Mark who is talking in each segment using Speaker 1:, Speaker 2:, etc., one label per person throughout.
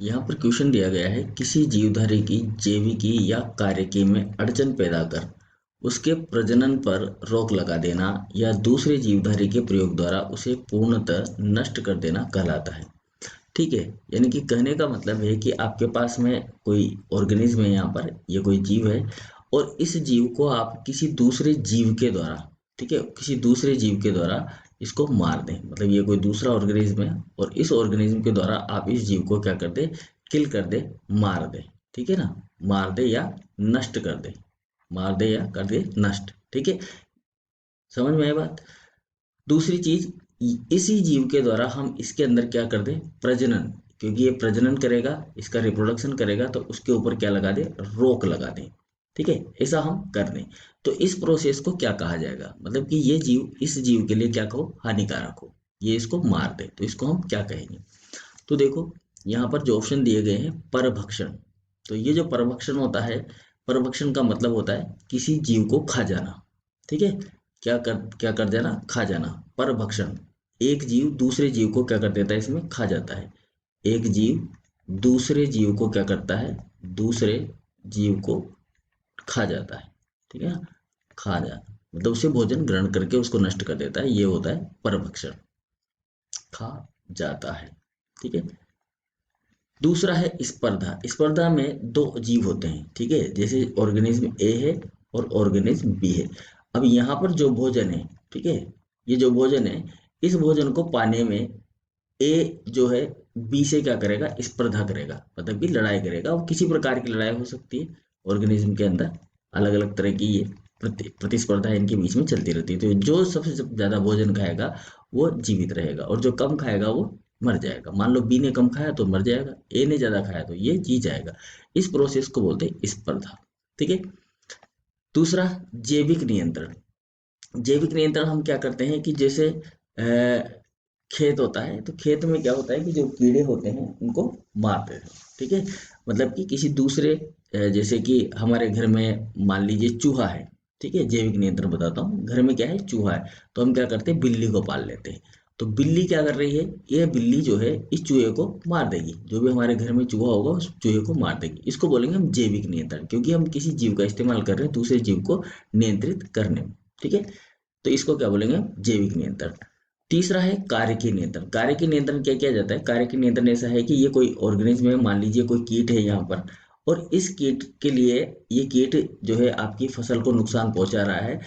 Speaker 1: यहाँ पर क्वेश्चन दिया गया है, किसी जीवधारी की जैविकी या कार्यकी में अड़चन पैदा कर उसके प्रजनन पर रोक लगा देना या दूसरे जीवधारी के प्रयोग द्वारा उसे पूर्णतः नष्ट कर देना कहलाता है। ठीक है, यानी कि कहने का मतलब है कि आपके पास में कोई ऑर्गेनिज्म है, यहाँ पर ये कोई जीव है और इस जीव को आप किसी दूसरे जीव के द्वारा, ठीक है, किसी दूसरे जीव के द्वारा इसको मार दें। मतलब ये कोई दूसरा ऑर्गेनिज्म है और इस ऑर्गेनिज्म के द्वारा आप इस जीव को क्या कर दे, किल कर दे, मार दे। ठीक है ना, मार दे या नष्ट कर दे, मार दे या कर दे नष्ट। ठीक है, समझ में आई बात। दूसरी चीज, इसी जीव के द्वारा हम इसके अंदर क्या कर दें, प्रजनन, क्योंकि ये प्रजनन करेगा, इसका रिप्रोडक्शन करेगा, तो उसके ऊपर क्या लगा दे, रोक लगा दें। ठीक है, ऐसा हम कर दें तो इस प्रोसेस को क्या कहा जाएगा, मतलब कि ये जीव इस जीव के लिए क्या कहो, हानिकारक हो, ये इसको मार दे, तो इसको हम क्या कहेंगे। तो देखो यहाँ पर जो ऑप्शन दिए गए हैं, परभक्षण। तो ये जो परभक्षण होता है, परभक्षण का मतलब होता है किसी जीव को खा जाना। ठीक है, क्या कर देना, खा जाना, परभक्षण। एक जीव दूसरे जीव को क्या कर देता है, इसमें खा जाता है। एक जीव दूसरे जीव को क्या करता है, दूसरे जीव को खा जाता है। ठीक है, खा जाता मतलब उसे भोजन ग्रहण करके उसको नष्ट कर देता है, ये होता है परभक्षण, खा जाता है। ठीक है, दूसरा है स्पर्धा। स्पर्धा में दो जीव होते हैं, ठीक है, जैसे ऑर्गेनिज्म ए है और ऑर्गेनिज्म बी है। अब यहाँ पर जो भोजन है, ठीक है, ये जो भोजन है, इस भोजन को पाने में ए जो है बी से क्या करेगा, स्पर्धा करेगा, मतलब कि लड़ाई करेगा। और किसी प्रकार की लड़ाई हो सकती है ऑर्गेनिज्म के अंदर, अलग अलग तरह की ये प्रतिस्पर्धा इनके बीच में चलती रहती है। तो जो सबसे ज्यादा भोजन खाएगा वो जीवित रहेगा और जो कम खाएगा वो मर जाएगा। मान लो बी ने कम खाया तो मर जाएगा, ए ने ज्यादा खाया तो ये जी जाएगा। इस प्रोसेस को बोलते हैं स्पर्धा। ठीक है, दूसरा जैविक नियंत्रण। जैविक नियंत्रण हम क्या करते हैं कि जैसे खेत होता है, तो खेत में क्या होता है कि जो कीड़े होते हैं उनको मारते हैं। ठीक है, मतलब कि किसी दूसरे जैसे कि हमारे घर में मान लीजिए चूहा है। ठीक है, जैविक नियंत्रण बताता हूँ, घर में क्या है, चूहा है, तो हम क्या करते हैं, बिल्ली को पाल लेते हैं। तो बिल्ली क्या कर रही है, ये बिल्ली जो है इस चूहे को मार देगी, जो भी हमारे घर में चूहा होगा उस चूहे को मार देगी। इसको बोलेंगे हम जैविक नियंत्रण, क्योंकि हम किसी जीव का इस्तेमाल कर रहे हैं दूसरे जीव को नियंत्रित करने में। ठीक है, तो इसको क्या बोलेंगे, जैविक नियंत्रण। तीसरा है कार्यकीय नियंत्रण। कार्यकीय नियंत्रण क्या किया जाता है, कार्यकीय नियंत्रण ऐसा है कि ये कोई ऑर्गेनिज्म है, मान लीजिए कोई कीट है यहाँ पर, और इस कीट के लिए, ये कीट जो है आपकी फसल को नुकसान पहुंचा रहा है,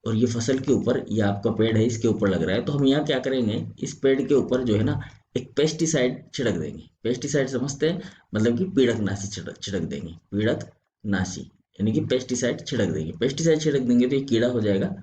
Speaker 1: और ये फसल के ऊपर, ये आपका पेड़ है इसके ऊपर लग रहा है, तो हम यहाँ क्या करेंगे, इस पेड़ के ऊपर जो है ना एक पेस्टिसाइड छिड़क देंगे। पेस्टिसाइड समझते हैं, मतलब कि पीड़कनाशी छिड़क छिड़क देंगे, पीड़कनाशी, यानी कि पेस्टिसाइड छिड़क देंगे। पेस्टिसाइड छिड़क देंगे तो ये कीड़ा हो जाएगा,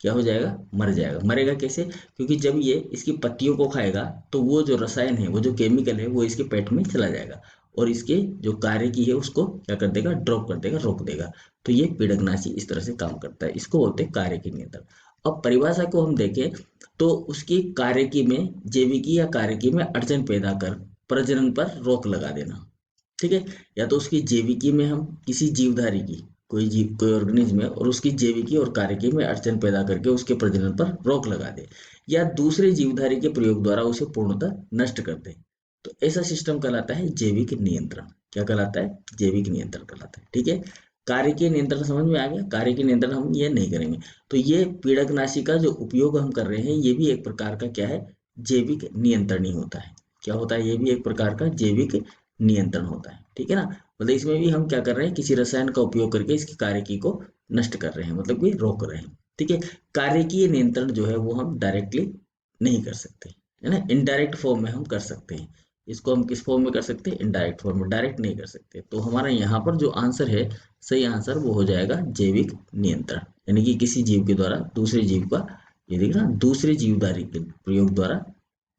Speaker 1: क्या हो जाएगा, मर जाएगा। मरेगा कैसे, क्योंकि जब ये इसकी पत्तियों को खाएगा तो वो जो रसायन है, वो जो केमिकल है, वो इसके पेट में चला जाएगा और इसके जो कार्य की है उसको क्या कर देगा, ड्रॉप कर देगा, रोक देगा। तो ये पीड़कनाशी इस तरह से काम करता है, इसको बोलते हैं कार्यकी नियंत्रण। अब परिभाषा को हम देखें तो उसकी कार्यकी में, जैविकी या कार्यकी में अड़चन पैदा कर प्रजनन पर रोक लगा देना। ठीक है, या तो उसकी जैविकी में हम किसी जीवधारी की, कोई जीव, कोई ऑर्गेनिज्म है और उसकी जैविकी और कार्यकी में अड़चन पैदा करके उसके प्रजनन पर रोक लगा दे, या दूसरे जीवधारी के प्रयोग द्वारा उसे पूर्णतः नष्ट कर दे, तो ऐसा सिस्टम कहलाता है जैविक नियंत्रण। क्या कहलाता है, जैविक नियंत्रण कहलाता है। ठीक है, कार्यकीय नियंत्रण समझ में आ गया। कार्यकीय नियंत्रण हम ये नहीं करेंगे। तो ये पीड़कनाशी का जो उपयोग हम कर रहे हैं, ये भी एक प्रकार का क्या है, जैविक नियंत्रण ही होता है। क्या होता है, ये भी एक प्रकार का जैविक नियंत्रण होता है। ठीक है ना, मतलब इसमें भी हम क्या कर रहे हैं, किसी रसायन का उपयोग करके इसकी कार्यकी को नष्ट कर रहे हैं, मतलब कि रोक रहे हैं। ठीक है, कार्यकीय नियंत्रण जो है वो हम डायरेक्टली नहीं कर सकते, है ना, इनडायरेक्ट फॉर्म में हम कर सकते हैं। इसको हम किस फॉर्म में कर सकते हैं, इनडायरेक्ट फॉर्म में, डायरेक्ट नहीं कर सकते। तो हमारा यहाँ पर जो आंसर है, सही आंसर वो हो जाएगा जैविक नियंत्रण, यानी कि किसी जीव के द्वारा दूसरे जीव का, ये देखना, दूसरे जीवधारी के प्रयोग द्वारा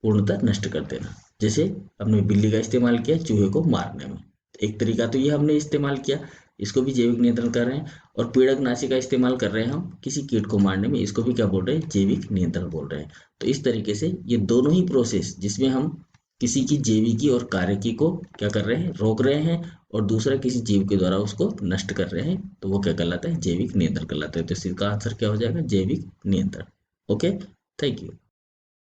Speaker 1: पूर्णतः नष्ट कर देना। जैसे हमने बिल्ली का इस्तेमाल किया चूहे को मारने में, एक तरीका तो ये हमने इस्तेमाल किया, इसको भी जैविक नियंत्रण कर रहे हैं। और पीड़कनाशी का इस्तेमाल कर रहे हैं हम किसी कीट को मारने में, इसको भी क्या बोल रहे हैं, जैविक नियंत्रण बोल रहे हैं। तो इस तरीके से ये दोनों ही प्रोसेस, जिसमें हम किसी की जैविकी और कार्यकी को क्या कर रहे हैं, रोक रहे हैं, और दूसरा किसी जीव के द्वारा उसको नष्ट कर रहे हैं, तो वो क्या कहलाता है, जैविक नियंत्रण कहलाता है। तो इसका आंसर क्या हो जाएगा, जैविक नियंत्रण। Okay, thank you.